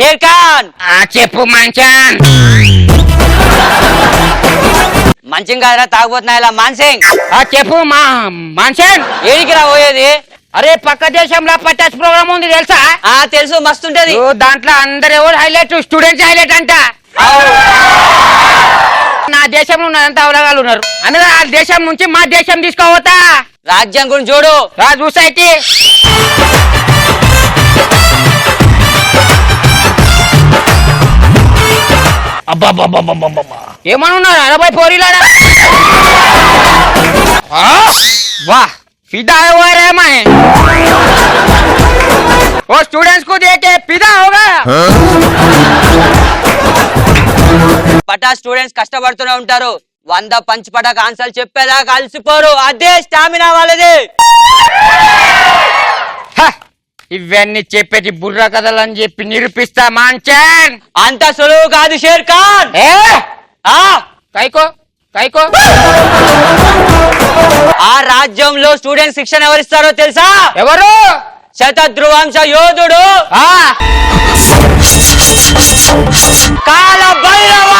Share Khan చెప్పు మంచాన్. మంచం కాదురా తాగుపోతున్నా ఇలా మాన్సింగ్. చెప్పు మా మంచాన్. ఏడికి రా పోయేది? అరే పక్క దేశంలో పటాస్ ప్రోగ్రామ్ ఉంది తెలుసా? తెలుసు, మస్తుంటది. దాంట్లో అందరు ఎవరు హైలైట్, స్టూడెంట్స్ హైలైట్ అంట. నా దేశంలో ఉన్నదంతా అవలగాలు ఉన్నారు. అందులో ఆ దేశం నుంచి మా దేశం తీసుకోవతా. రాజ్యం గురించి చూడు. చూసైతే ఏమనున్నారు 40 పోరీలాడా? वाह फिदा हुआ रे मैं। वो स्टूडेंट्स को देख के फिदा हो गया। పటా స్టూడెంట్స్ కష్టపడుతూనే ఉంటారు. 100 పంచ్ పటాక ఆన్సర్లు చెప్పేదాకా అలసిపోరు. అదే స్టామినా వాళ్ళది. ఇవన్నీ చెప్పేది బుర్ర కథలు అని చెప్పి నిరూపిస్తా మాంచన్. అంత సులువు కాదు షేర్ ఖాన్. కైకో కైకో. ఆ రాజ్యంలో స్టూడెంట్ శిక్షణ ఎవరిస్తారో తెలుసా? ఎవరు? శతధ్రువంశ యోధుడు కాల భైరవ.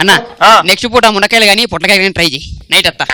అన్న నెక్స్ట్ పూట మునక్కాయలు కానీ పొట్లకాయలు కానీ ట్రై చేయి. నైట్ అత్తా.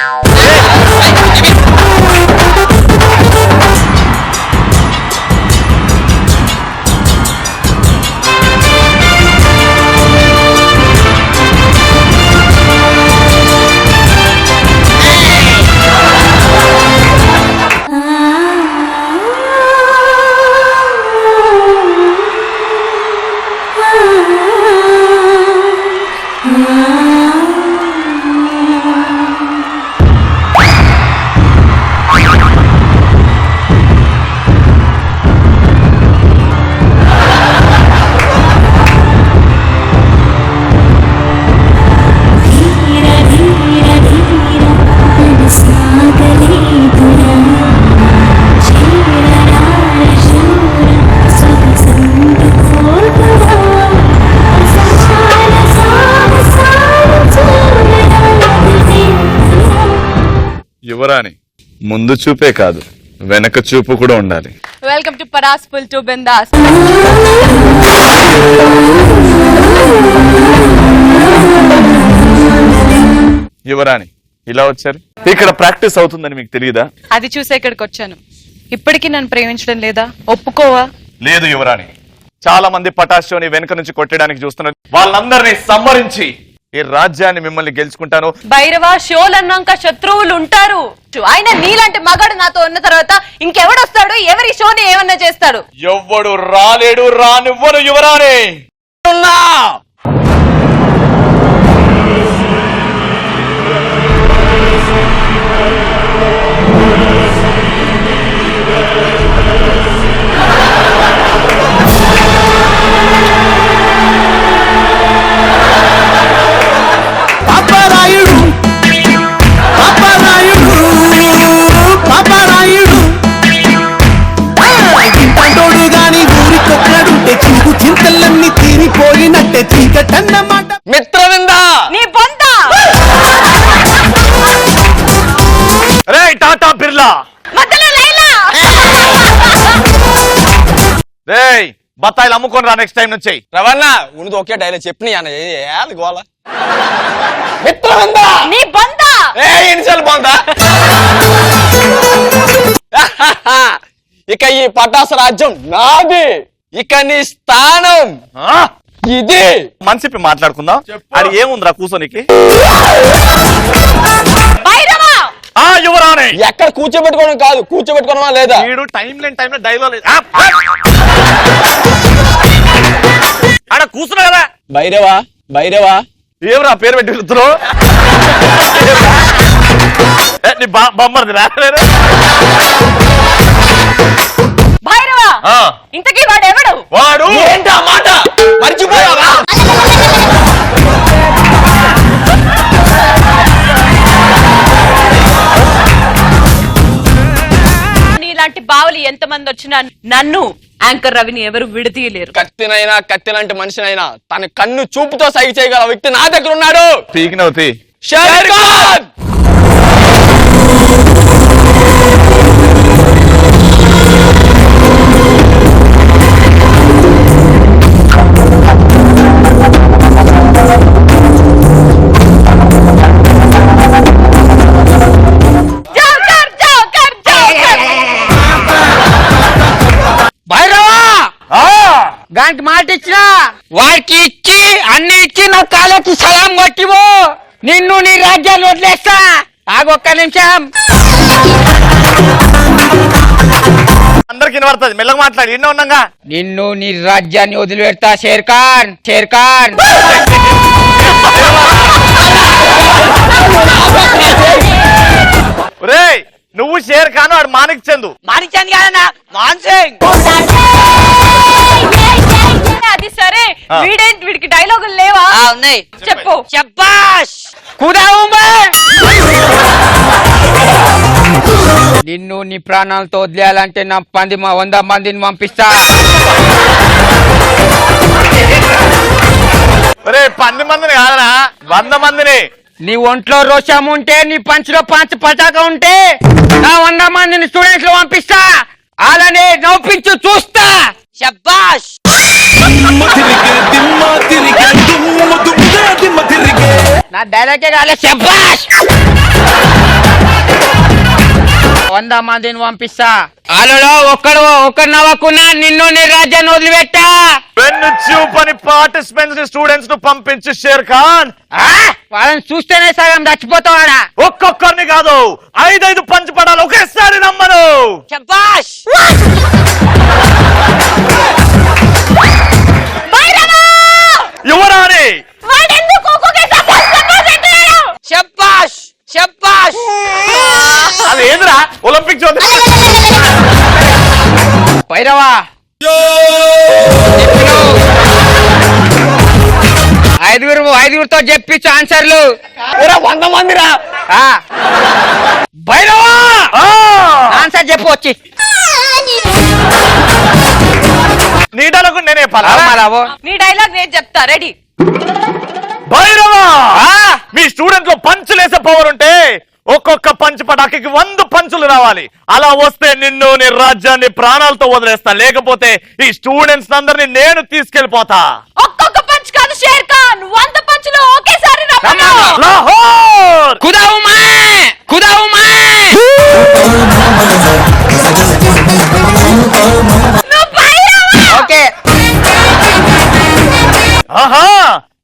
యువరాణి ముందు చూపే కాదు వెనక చూపు కూడా ఉండాలి. Welcome to Paras full to bindaas. యువరాణి ఇలా వచ్చారు, ఇక్కడ ప్రాక్టీస్ అవుతుందని మీకు తెలియదా? అది చూసే ఇక్కడికి వచ్చాను. ఇప్పటికీ నన్ను ప్రేమించడం లేదా? ఒప్పుకోవా? లేదు యువరాణి, చాలా మంది పటాషోని వెనక నుంచి కొట్టడానికి చూస్తున్నారు. వాళ్ళందరినీ సంహరించి ఈ రాజ్యాన్ని మిమ్మల్ని గెలుచుకుంటాను. భైరవ, షోలు అన్నాక శత్రువులు ఉంటారు. ఆయన నీలాంటి మగాడు నాతో ఉన్న తర్వాత ఇంకెవడొస్తాడు? ఎవరి షోని ఏమన్నా చేస్తాడు? ఎవ్వడు రాలేడు, రానివ్వను యువరాణి. మిత్రవింద నీ బొంద. రే టాటా బిర్లా, రేయ్ బత్తాయిలు అమ్ముకొని రా నెక్స్ట్ టైం నుంచి. రవణ ఉన్నది ఒకే డైలాగ్ చెప్పి అన్న గోళ. మిత్రవింద నీ బొంద. ఇన్సల్ బాగుందా? ఇక ఈ పటాస రాజ్యం నాది. ఇక నీ స్థానం ఇది. మనసిప్పి మాట్లాడుకుందాం. అది ఏముందిరా కూర్చోనికి? భైరవ, ఆ యువరాణి ఎక్కడ కూర్చోబెట్టుకోవడం కాదు, కూర్చోబెట్టుకోవడమా లేదా? వీడు టైం లేని టైంలో డైలాగ్ ఆడ కూర్చున్నా కదా. భైరవా భైరవా ఏమరా పేరు పెట్టి పిలుతురు? నీ బొమ్మది భైరవా ఇంతకీ వాడు ఎవడు? వాడు ఏంటి ఆ మాట మర్చిపోయావా? నీలాంటి బావులు ఎంతమంది వచ్చినా నన్ను యాంకర్ రవిని ఎవరు విడదీయలేరు. కత్తినైనా కత్తి లాంటి మనిషినైనా తన కన్ను చూపుతో సైగ చేయగల వ్యక్తి నా దగ్గర ఉన్నాడు. పీకినవుతి Sher Khan. Joker, joker, joker. Bhairava దానికి మాట ఇచ్చినా వాడికి ఇచ్చి అన్ని ఇచ్చి నా కాళ్ళకి సలాం కొట్టివో నిన్ను నీ రాజ్యాన్ని వదిలేస్తా. ఆగొక్క నిమిషం. అందరికి వినబడుతుంది, మెల్లగా మాట్లాడి ఎన్నో ఉన్నాగా. నిన్ను నీ రాజ్యాన్ని వదిలిపెడతా షేర్ ఖాన్. షేర్ ఖాన్ రేయ్ నువ్వు షేర్ ఖాన్, వాడు మాణిక్ చందు. మాణిక్చంద్ కాదన్నా, మాన్ సింగ్. అది సరే, వీడేంటి వీడికి డైలాగులు లేవా? ఉన్నాయి, చెప్పు. శబ్బాష్. నిన్ను నీ ప్రాణాలతో వదిలేయాలంటే నా 100 మందిని పంపిస్తా. రే 10 మందిని కాదనా, 100 మందిని. నీ ఒంట్లో రోషం ఉంటే, నీ పంచులో పంచ పటాక ఉంటే నా 100 మందిని స్టూడెంట్స్ లో పంపిస్తా. అలానే నవ్వించు చూస్తా. శబ్బాష్. నా డైలాగే కాలే శబ్బాష్. 100 మందిని పంపిస్తా. వాళ్ళలో ఒక్కడు నవ్వకున్నా నిన్ను నీ రాజ్యాన్ని వదిలిపెట్టా. వెన్ను చూపని పార్టిసిపెంట్స్ స్టూడెంట్స్ ను పంపించు షేర్ ఖాన్. వాళ్ళని చూస్తేనే సగం చచ్చిపోతావాడా. ఒక్కొక్కరిని కాదు, 5 పంచి పడాలి ఒకేసారి. నమ్మను. శబ్బాష్. యువరాణి శబ్బాష్. శబ్బాష్. అది ఏంద్రా ఒలింపిక్ చోటు. భైరవా ఐదుగురితో చెప్పించు ఆన్సర్లు. 100 మందిరా. భైరవా ఆన్సర్ చెప్పు వచ్చి. నీ డైలాగ్ నేనే చెప్పాలా? నీ డైలాగ్ నేను చెప్తా. రెడీ? భైరవా మీ స్టూడెంట్ లో పంచులేసే పవర్ ఉంటే ఒక్కొక్క పంచు పటాకి 100 పంచులు రావాలి. అలా వస్తే నిన్ను నీ రాజ్యాన్ని ప్రాణాలతో వదిలేస్తా. లేకపోతే ఈ స్టూడెంట్స్ అందరినీ నేను తీసుకెళ్లిపోతా. ఒక్కొక్క పంచ్ కాదు షేర్ ఖాన్, 100 పంచులు ఒకేసారి రమ్మను. లాహోర్ ఓకే. ఆహా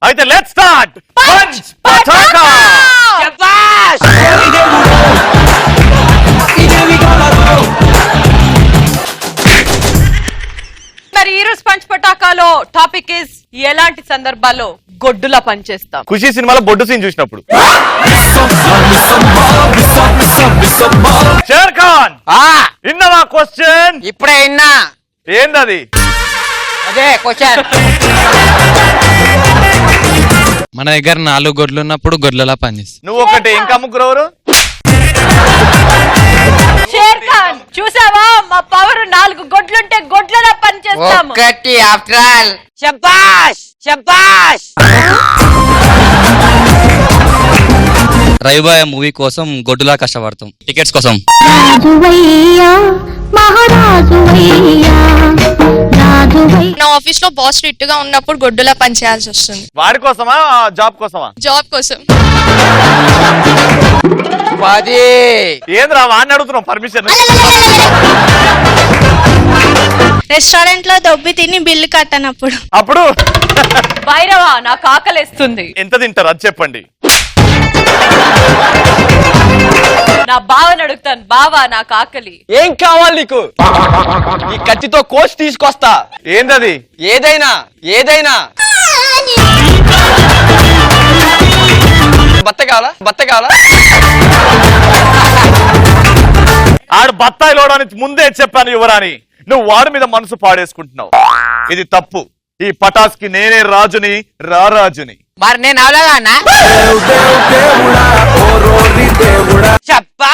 అయితే లెట్స్ స్టార్ట్. పంచ్ పటాకా. శబ్బాష్. మరి ఈ రోజు పంచ్ పటాకాలో టాపిక్ ఇస్ ఎలాంటి సందర్భాల్లో గొడ్డులా పనిచేస్తాం. ఖుషి సినిమాలో బొడ్డు సీన్ చూసినప్పుడు. షేర్ ఖాన్ విన్నావా క్వశ్చన్? ఇప్పుడే విన్నా. ఏందది? అదే క్వశ్చన్. మన దగ్గర 4 గొడ్లు ఉన్నప్పుడు గొడ్లలా పనిచేస్తాం. నువ్వు ఒకటి, ఇంకా ముగ్గురు ఎవరు? షేర్ ఖాన్ చూసావా, మా పవర్ 4 గొడ్లుంటే గొడ్లలా పనిచేస్తాము. ఒకటి ఆఫ్టర్ ఆల్. శబ్బాష్. శబ్బాష్. రైబాయ్ మూవీ కోసం గొడ్డులా కష్టపడతాం, టికెట్స్ కోసం. నా ఆఫీస్ లో బాస్ స్ట్రిక్ట్ గా ఉన్నప్పుడు గొడ్డులా పని చేయాల్సి వస్తుంది. వాడి కోసమా జాబ్ కోసమా? జాబ్ కోసం. 10. ఏంద్రా వాడిని అడుగుతున్నావు పర్మిషన్? రెస్టారెంట్ లో దొబ్బి తిని బిల్లు కట్టనప్పుడు. అప్పుడు భైరవా నాకు ఆకలేస్తుంది. ఎంత తింటారు అది చెప్పండి. నా బావని అడుగుతాను. బావా నాకు ఆకలి. ఏం కావాలి నీకు? ఈ కత్తితో కోసి తీసుకొస్తా. ఏందది? ఏదైనా ఏదైనా. బత్త కావాలా? బత్త కావాలా? ఆడు బత్తాయి లోడానికి ముందే చెప్పాను యువరాణి, నువ్వు వాడి మీద మనసు పాడేసుకుంటున్నావు. ఇది తప్పు. ఈ పటాస్ కి నేనే రాజుని, రారాజుని. మరి నేను అవలాగా అన్నా? చెప్పా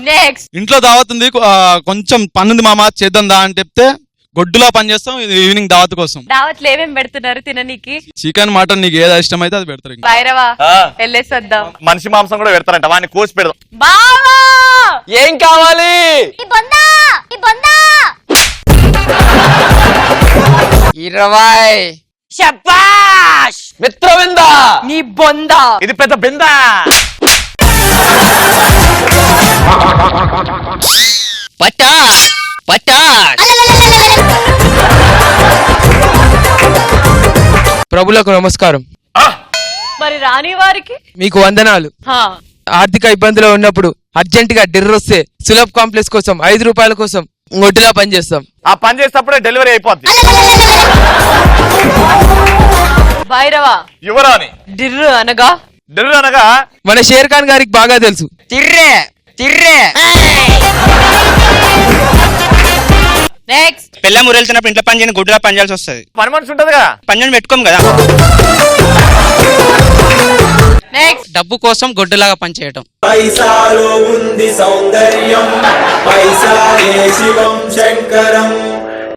నెక్స్ట్. ఇంట్లో దావత్ ఉంది, కొంచెం పనుంది మామ చేద్దాం దా అని చెప్తే గొడ్డులా పని చేస్తాం. ఇది ఈవినింగ్ దావత్ కోసం. దావత్లు ఏమేం పెడుతున్నారు తిననీకి? చికెన్ మటన్ నీకు ఏది ఇష్టమైతే అది పెడతారు. ఇంకా భైరవా ఆ. వెళ్ళేసొద్దాం. మనిషి మాంసం కూడా పెడతారంట, వాడిని కోసి పెడదాం. బావా ఏం కావాలి? 20. శబ్బాష్. మిత్రవిందా. నీ బొందా. ఇది పెద్ద బిందా. పటాస్ పటాస్. ప్రభులకు నమస్కారం. మరి రాని వారికి మీకు వందనాలు. హా. ఆర్థిక ఇబ్బందులు ఉన్నప్పుడు అర్జెంట్ గా డిర్ర వస్తే సులభ్ కాంప్లెక్స్ కోసం 5 రూపాయల కోసం గొడ్డులా పనిచేస్తాం. ఆ పని చేసేటప్పుడే డెలివరీ అయిపోద్ది. భైరవా యువరాణి డిర్రు అనగా డెలివరీ అనగా మన షేర్ ఖాన్ గారికి బాగా తెలుసు. తిర్రే తిర్రే. నెక్స్ట్. పిల్ల మురెళ్తున్నప్పుడు ఇంట్లో పని చేయని గుడ్డులా పని చేయాల్సి వస్తుంది. పని మనిషి ఉంటదిగా, పని పెట్టుకోం కదా. నెక్స్ట్. డబ్బు కోసం గొడ్డులాగా పని చేయటం. పైసాలో ఉంది సౌందర్యం, పైసాలే శివం శంకరం.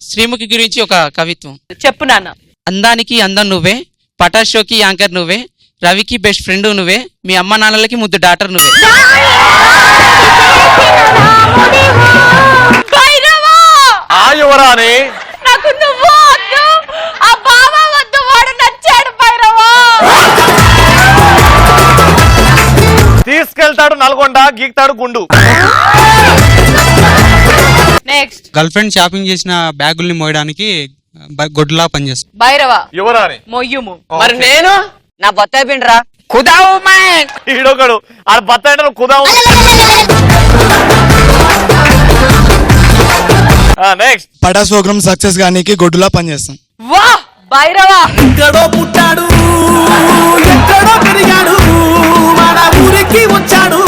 శ్రీముఖి గురించి ఒక కవిత్వం. చెప్పు నాన్న. అందానికి అందం నువ్వే, పటాస్ షోకి యాంకర్ నువ్వే, రవికి బెస్ట్ ఫ్రెండ్ నువ్వే, మీ అమ్మ నాన్నలకి ముద్దు డాటర్ నువ్వే. భైరవా ఆ యువరాణి నాకు నువ్వు వద్దు, ఆ బావ వద్దు, వాడు నచ్చాడు భైరవా. తీసుకెళ్తాడు నల్గొండ, గీక్తాడు గుండు. నెక్స్ట్. గర్ల్ ఫ్రెండ్ షాపింగ్ చేసిన బ్యాగుల్ని మోయడానికి గొడ్డులా పనిచేస్తాం. భైరవా యువరాణి మొయ్యుము. మరి నేను నా బొత్తాయి పిండిరా. ఖుదావు మ్యాన్. ఈడొకడు ఆ బత్తాయి కుదావు. నెక్స్ట్ పటాస్ ప్రోగ్రామ్ సక్సెస్ గానికి గొడ్డులా పనిచేస్తాం. వా భైరవా. ఎక్కడో పుట్టాడు, ఎక్కడో పెరిగాడు, మన ఊరికి వచ్చాడు,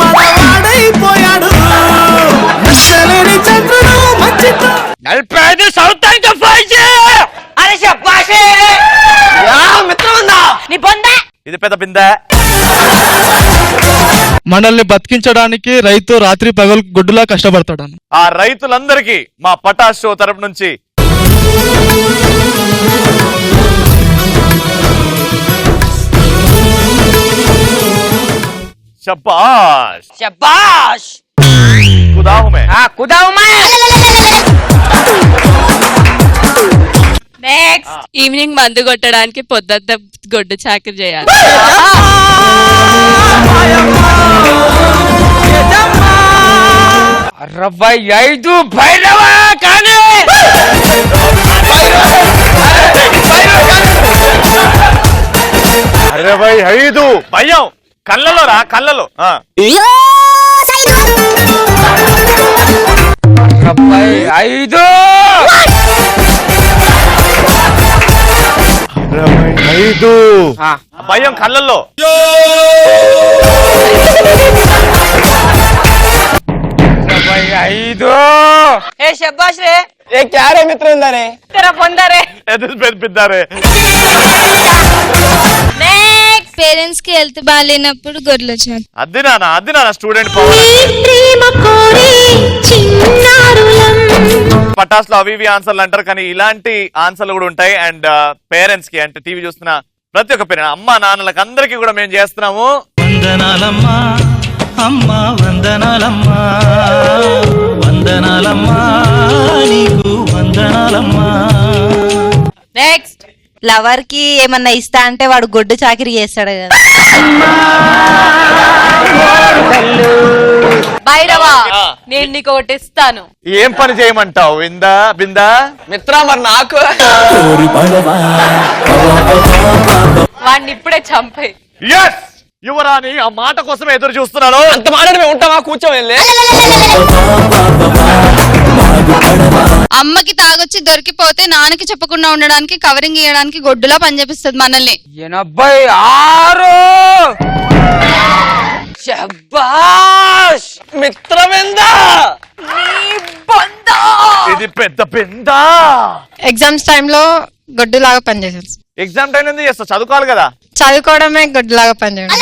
మన వాడైపోయాడు. నచ్చలేని చంద్రుడు మంచితో 45 సౌత్ ఇంకా 5. అరే శబ్బాషే. మిత్రవిందా. నీ బొందా. ఇది పెద్ద బిందా. మనల్ని బతికించడానికి రైతు రాత్రి పగలు గొడ్డులా కష్టపడతాడు. ఆ రైతులందరికీ మా పటాస్ షో తరపు నుంచి శబ్బాష్. శబ్బాష్. ఖుదాహు మే. ఖుదావు మ్యాన్. నెక్స్ట్. ఈవినింగ్ మందు కొట్టడానికి పొద్దున్న గొడ్డు చాకరీ చేయాలి. 65 భైరవా కానీ. 65 భయం కళ్ళలో రా, కళ్ళలో. 65. 65 భయం కళ్ళల్లో. 65. ఏ శబ్బాష్ రే. ఏ క్యారే మిత్రవిందా రే. తెర బొందరే. ఎదురు పెద్దారే. నెక్స్ట్. పేరెంట్స్ కి హెల్త్ బాగాలేనప్పుడు గొడ్లు వచ్చాను. అది నాన్న స్టూడెంట్ పవర్. పటాస్ లో అవి ఆన్సర్లు అంటారు, కానీ ఇలాంటి ఆన్సర్లు కూడా ఉంటాయి. అండ్ పేరెంట్స్ కి, అంటే టీవీ చూస్తున్న ప్రతి ఒక్క పేరెంట్, అమ్మ నాన్నలకు అందరికీ కూడా మేము చేస్తున్నాము. వందనాలమ్మా అమ్మా, వందనాలమ్మా, వందనాలమ్మా, నీకు వందనాలమ్మా. నెక్స్ట్. లవర్ కి ఏమన్నా ఇస్తా అంటే వాడు గొడ్డు చాకిరి చేస్తాడు కదా. భైరవా నేను నీకు ఒకటి ఇస్తాను. ఏం పని చేయమంటావు మిత్ర మరి నాకు. వాడిని ఇప్పుడే చంపే. ఎస్ యువరాణి, ఆ మాట కోసం ఎదురు చూస్తున్నాను. అంత మాట మేము ఉంటామా? కూర్చోవేలే. అమ్మకి తాగొచ్చి దొరికిపోతే నాన్నకి చెప్పకుండా ఉండడానికి కవరింగ్ ఇవ్వడానికి గొడ్డులా పనిచేపిస్తుంది మనల్ని. 86. శభాష్ మిత్రవిందా. ఇది పెద్ద బిందా. ఎగ్జామ్స్ టైంలో గొడ్డులాగా పనిచేసేది. ఎగ్జామ్ టైం ఎందుకు చేస్తావు? చదువుకోవాలి కదా. చదువుకోవడమే గొడ్డులాగా పనిచేయడం.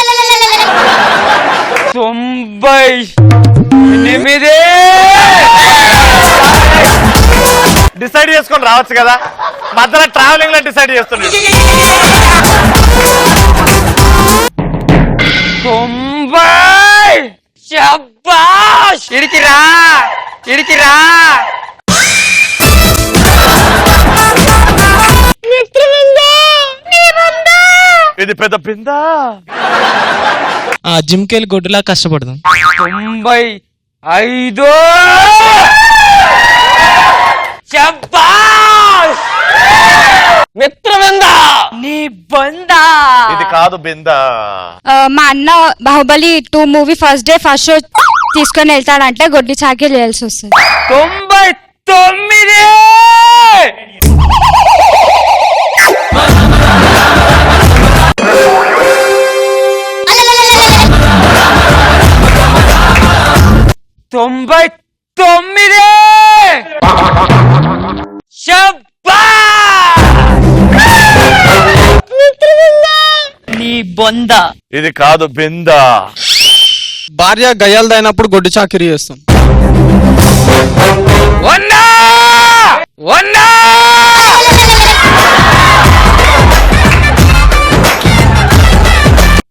98. డిసైడ్ చేసుకొని రావచ్చు కదా. మధ్యలో ట్రావెలింగ్ లో డిసైడ్ చేస్తున్నాడు. 90. శభాష్. ఇడికిరా. ఇది పెద్ద బిందా. జిమ్ కెళ్ళి గొడ్డులా కష్టపడదాం. 95. శభాష్ మిత్రవిందా. నీ బొందా. ఇది కాదు బిందా. మా అన్న Baahubali 2 movie first day first show తీసుకొని వెళ్తాడంటే గొడ్డు చాకరీ చేయాల్సి వస్తుంది. 99. నీ బొందా. ఇది కాదు బిందా. భార్య గయ్యాలదైనప్పుడు గొడ్డు చాకిరీ చేస్తాం.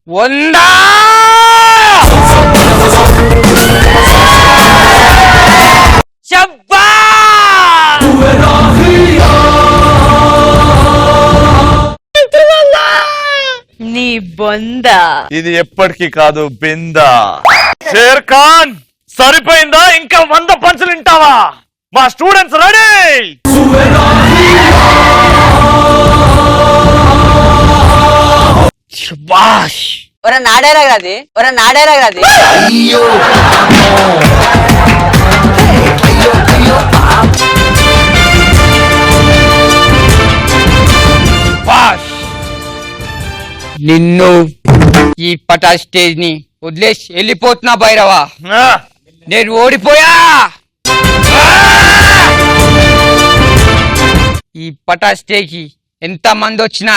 100. నీ బొందా. ఇది ఎప్పటికీ కాదు బిందా. షేర్ ఖాన్ సరిపోయిందా? ఇంకా 100 పంచులు వింటావా? మా స్టూడెంట్స్ రెడీ. శభాష్. నాడేరా అది. నిన్ను ఈ పటా స్టేజ్ ని వదిలేసి వెళ్ళిపోతున్నా భైరవా. నేను ఓడిపోయా. ఈ పటా స్టేజ్ కి ఎంత మంది వచ్చినా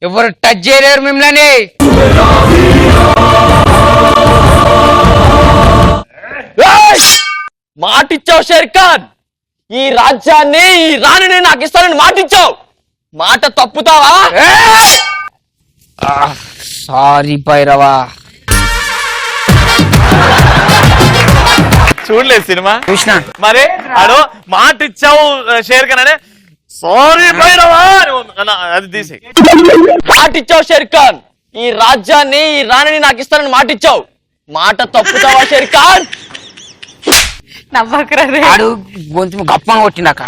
ఎవరు టచ్ చేయలేరు మిమ్మల్ని. మాటిచ్చావు షేర్ ఖాన్. ఈ రాజ్యాన్ని ఈ రాణిని నాకు ఇస్తానని మాటిచ్చావు. మాట తప్పుతావా? సారీ భైరవా. చూడలేదు సినిమా? చూసిన. మరి ఆడు మాట ఇచ్చావు షేర్ ఖాన్ అనే సారీ భైరవా అది తీసి. మాటిచ్చావు షేర్ ఖాన్. ఈ రాజ్యాన్ని ఈ రాణిని నాకు ఇస్తానని మాటిచ్చావు. మాట తప్పుతావా షేర్ ఖాన్? ఆడు గొంతు గప్పంగా కొట్టినాక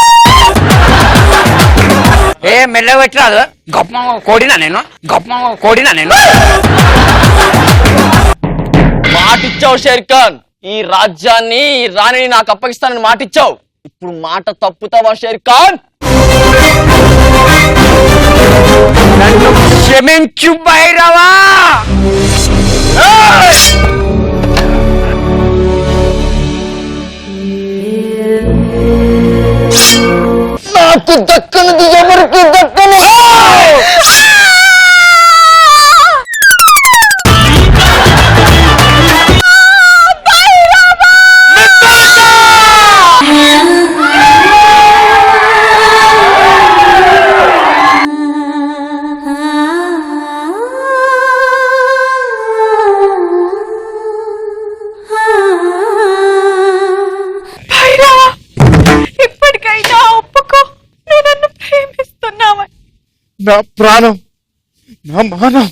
మెల్ల పెట్టిరాదు. గప్పంగా కోడినా నేను. మాటిచ్చావు షేర్ ఖాన్. ఈ రాజ్యాన్ని ఈ రాణిని నాకు అప్పగిస్తానని మాటిచ్చావు. ఇప్పుడు మాట తప్పుతావా షేర్ ఖాన్? నన్ను క్షమించు భైరవా. నాకు దక్కనది ఎవరికి దక్కను. ఇప్పటికైనా ఒప్పుకో, నువ్వు నన్ను ప్రేమిస్తున్నావా? నా ప్రాణం, నా మానం,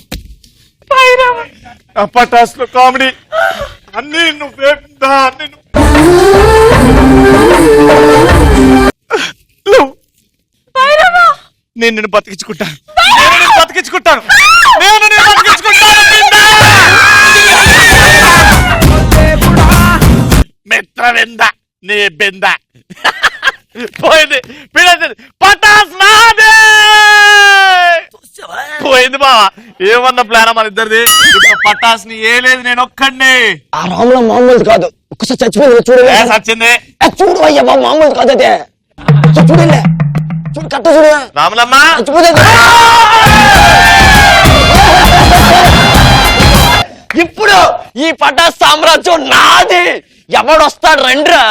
నా పటాస్లో కామెడీ అన్ని నువ్వే. నేను నిన్ను బతికించుకుంటా. బతికించుకుంటాను నేను నిన్ను బతికించుకుంటాను బిందా! మిత్రవింద నీ బింద పోయింది పిల్లలు పటాస్ నాదే పోయింది బావా ఏమన్నా ప్లాన్ మన ఇద్దరిది ఇప్పుడు పటాస్ ని ఏ లేదు నేను ఒక్కడిని ఆ రాముల మామూలు కాదు ఒకసారి చచ్చిపోయింది చూడండి సచ్చింది చూడు అయ్యా బాబు మామూలు కాదు అదే చూడండి చూడు కట్ట చూడు రాములమ్మ చచ్చిపోతుంది ఇప్పుడు ఈ పటాస్ సామ్రాజ్యం నాది ఎవడొస్తాడు రండ్రా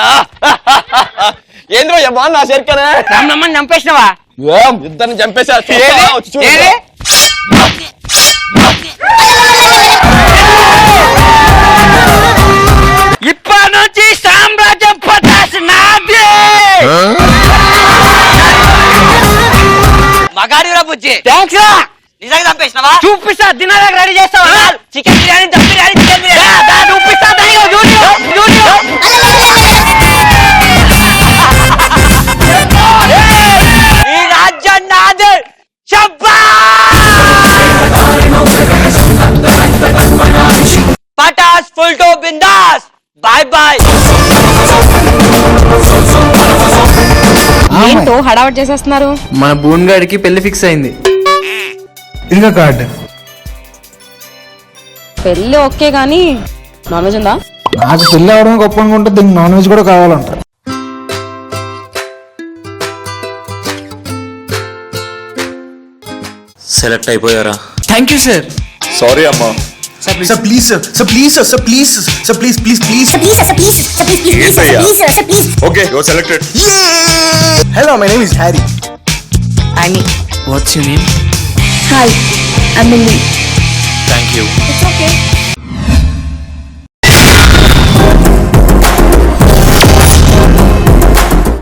ఏంద్రో యమ్మా నా శర్కనే రామలమ్మని చంపేసినవా ఇద్దరిని చంపేశా ఇప్పటి నుంచి సామ్రాజ్యం పటాస్ నాది. మగాడిరా బుజ్జి థాంక్స్ రా. నిజంగా చంపేసినావా చూపిస్తా దినాలకు రెడీ చేస్తావా చికెన్ బిర్యానీ దమ్ బిర్యానీ చికెన్ బిర్యానీ చూపిస్తా ఈ రాజ్యం నాదే పటాస్ ఫుల్ టు బిందాస్ బాయ్ బాయ్ ఏంటో హడావట్ చేసేస్తున్నారు. మన బూన్ గాడికి పెళ్లి ఫిక్స్ అయింది. ఇంకా కార్డ్ పెళ్లి ఓకే గానీ నాన్ వెజ్ ఉందా? నాకు పెళ్లి అవడం గొప్ప అనుకుంటే దీనికి నాన్ వెజ్ కూడా కావాలంట. సెలెక్ట్ అయిపోయారా? Thank you sir. సారీ అమ్మా sir please sir please sir please sir please please please okay you are selected hello my name is Harry. What's your name? Hi Emily. Thank you. It's okay.